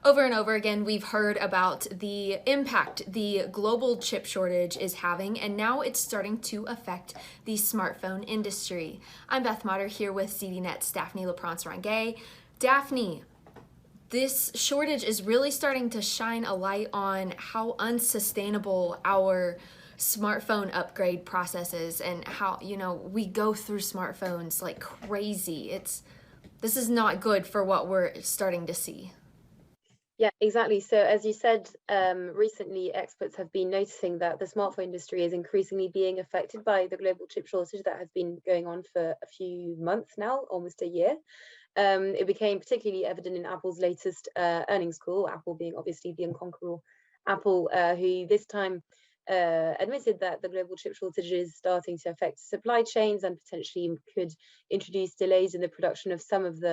Over and over again, we've heard about the impact the global chip shortage is having, and now it's starting to affect the smartphone industry. I'm Beth Motter here with ZDNet's Daphne LaPrance-Rangay. Daphne, this shortage is really starting to shine a light on how unsustainable our smartphone upgrade process is, and how, we go through smartphones like crazy. This is not good for what we're starting to see. Yeah, exactly. So as you said, recently experts have been noticing that the smartphone industry is increasingly being affected by the global chip shortage that has been going on for a few months now, almost a year. It became particularly evident in Apple's latest earnings call, Apple being obviously the unconquerable Apple, who this time admitted that the global chip shortage is starting to affect supply chains and potentially could introduce delays in the production of some of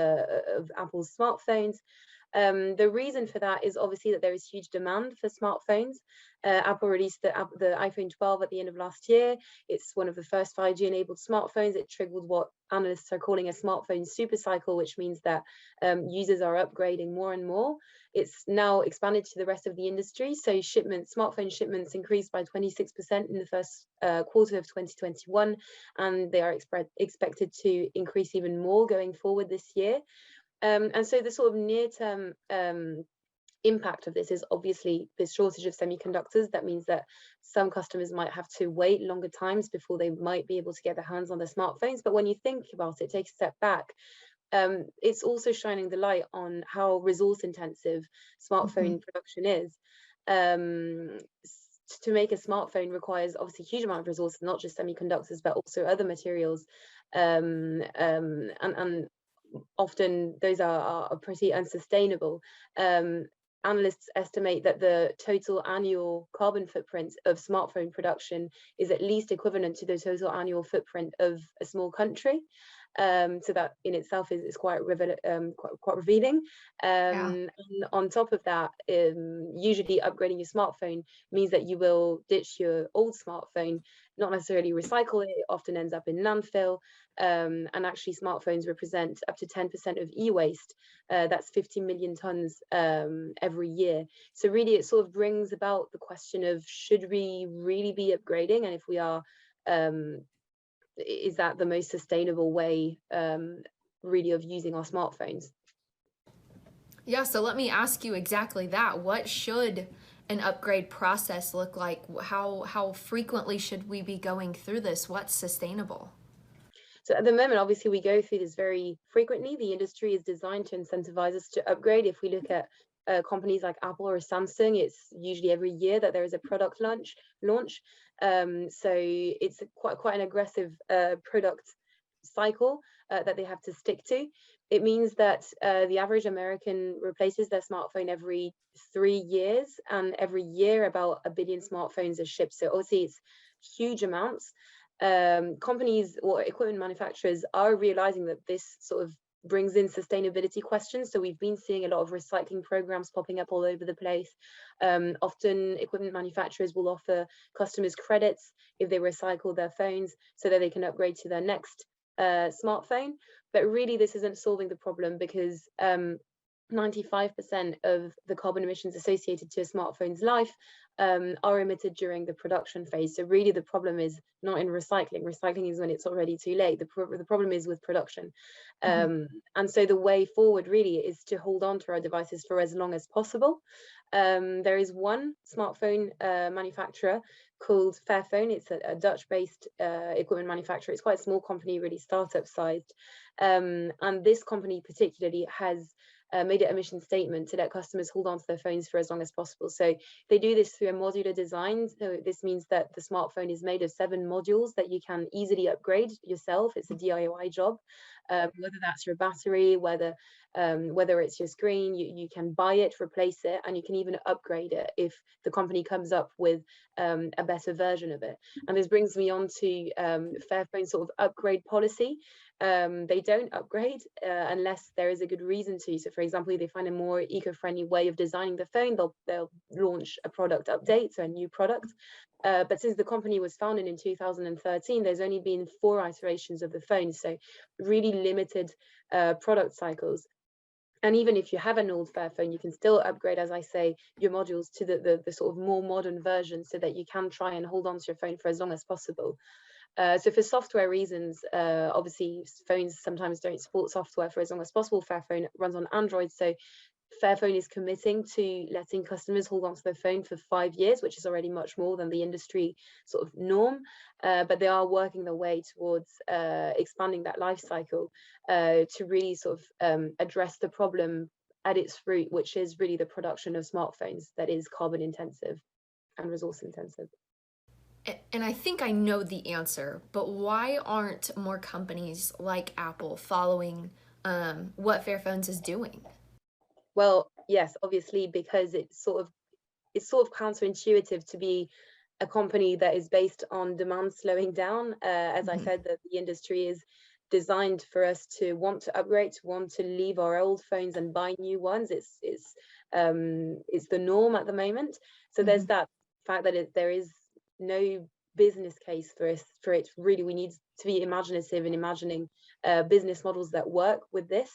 Apple's smartphones. The reason for that is obviously that there is huge demand for smartphones. Apple released the iPhone 12 at the end of last year. It's one of the first 5G enabled smartphones. It triggered what analysts are calling a smartphone super cycle, which means that users are upgrading more and more. It's now expanded to the rest of the industry. So smartphone shipments increased by 26% in the first quarter of 2021, and they are expected to increase even more going forward this year. And so the sort of near-term impact of this is obviously this shortage of semiconductors. That means that some customers might have to wait longer times before they might be able to get their hands on their smartphones. But when you think about it, take a step back, it's also shining the light on how resource intensive smartphone production is. To make a smartphone requires obviously a huge amount of resources, not just semiconductors, but also other materials. And often those are pretty unsustainable. Analysts estimate that the total annual carbon footprint of smartphone production is at least equivalent to the total annual footprint of a small country. So that in itself is quite revealing. And on top of that, usually upgrading your smartphone means that you will ditch your old smartphone, not necessarily recycle it. It often ends up in landfill. And actually, smartphones represent up to 10% of e-waste. That's 50 million tons every year. So really, it sort of brings about the question of, should we really be upgrading? And if we are, is that the most sustainable way really of using our smartphones? Yeah, so let me ask you exactly that. What should an upgrade process look like? How frequently should we be going through this? What's sustainable? So at the moment, obviously, we go through this very frequently. The industry is designed to incentivize us to upgrade. If we look at companies like Apple or Samsung, it's usually every year that there is a product launch. So it's quite an aggressive product cycle that they have to stick to. It means that the average American replaces their smartphone every 3 years, and every year about 1 billion smartphones are shipped. So obviously it's huge amounts. Companies or equipment manufacturers are realizing that this sort of brings in sustainability questions. So we've been seeing a lot of recycling programs popping up all over the place. Often equipment manufacturers will offer customers credits if they recycle their phones so that they can upgrade to their next smartphone. But really, this isn't solving the problem, because 95% of the carbon emissions associated to a smartphone's life are emitted during the production phase. So really the problem is not in recycling. Recycling is when it's already too late. The problem is with production. And so the way forward really is to hold on to our devices for as long as possible. There is one smartphone manufacturer called Fairphone. It's a Dutch-based equipment manufacturer. It's quite a small company, really startup sized. And this company particularly has made it a mission statement to let customers hold on to their phones for as long as possible. So they do this through a modular design. So this means that the smartphone is made of 7 modules that you can easily upgrade yourself. It's a DIY job. Whether that's your battery, whether it's your screen, you can buy it, replace it, and you can even upgrade it if the company comes up with a better version of it. And this brings me on to Fairphone's sort of upgrade policy. They don't upgrade unless there is a good reason to. So for example, if they find a more eco-friendly way of designing the phone, they'll launch a product update, so a new product. But since the company was founded in 2013, there's only been 4 iterations of the phone, so really limited product cycles. And even if you have an old Fairphone, you can still upgrade, as I say, your modules to the sort of more modern version so that you can try and hold on to your phone for as long as possible. So for software reasons, obviously phones sometimes don't support software for as long as possible. Fairphone runs on Android, so Fairphone is committing to letting customers hold on to their phone for 5 years, which is already much more than the industry sort of norm. But they are working their way towards expanding that life cycle to really sort of address the problem at its root, which is really the production of smartphones that is carbon intensive and resource intensive. And I think I know the answer, but why aren't more companies like Apple following what Fairphones is doing? Well, yes, obviously, because it's sort of counterintuitive to be a company that is based on demand slowing down. As I Mhm. said, that the industry is designed for us to want to upgrade, to want to leave our old phones and buy new ones. It's the norm at the moment. So there's Mhm. that fact that there is no business case for us for it. Really, we need to be imaginative in imagining business models that work with this.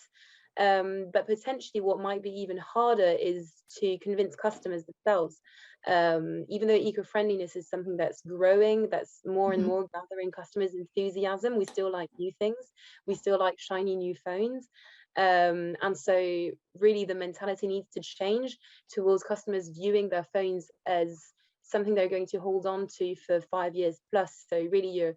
But potentially, what might be even harder is to convince customers themselves. Even though eco-friendliness is something that's growing, that's more and Mhm. more gathering customers' enthusiasm, we still like new things. We still like shiny new phones. And so, really, the mentality needs to change towards customers viewing their phones as something they're going to hold on to for 5 years plus. So, really,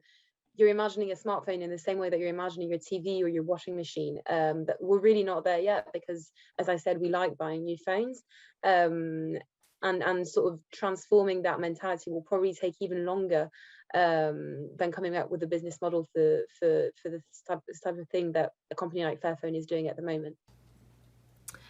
you're imagining a smartphone in the same way that you're imagining your TV or your washing machine. But we're really not there yet because, as I said, we like buying new phones. Um, and sort of transforming that mentality will probably take even longer than coming up with a business model for this type of thing that a company like Fairphone is doing at the moment.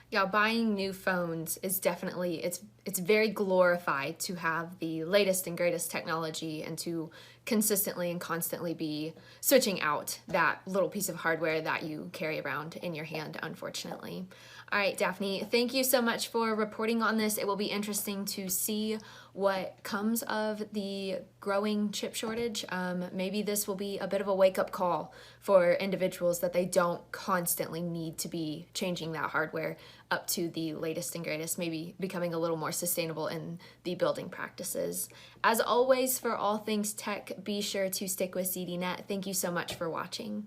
Yeah, buying new phones is definitely it's very glorified to have the latest and greatest technology and to consistently and constantly be switching out that little piece of hardware that you carry around in your hand, unfortunately. All right, Daphne, thank you so much for reporting on this. It will be interesting to see what comes of the growing chip shortage. Maybe this will be a bit of a wake up call for individuals that they don't constantly need to be changing that hardware up to the latest and greatest, maybe becoming a little more sustainable in the building practices. As always, for all things tech, be sure to stick with ZDNet. Thank you so much for watching.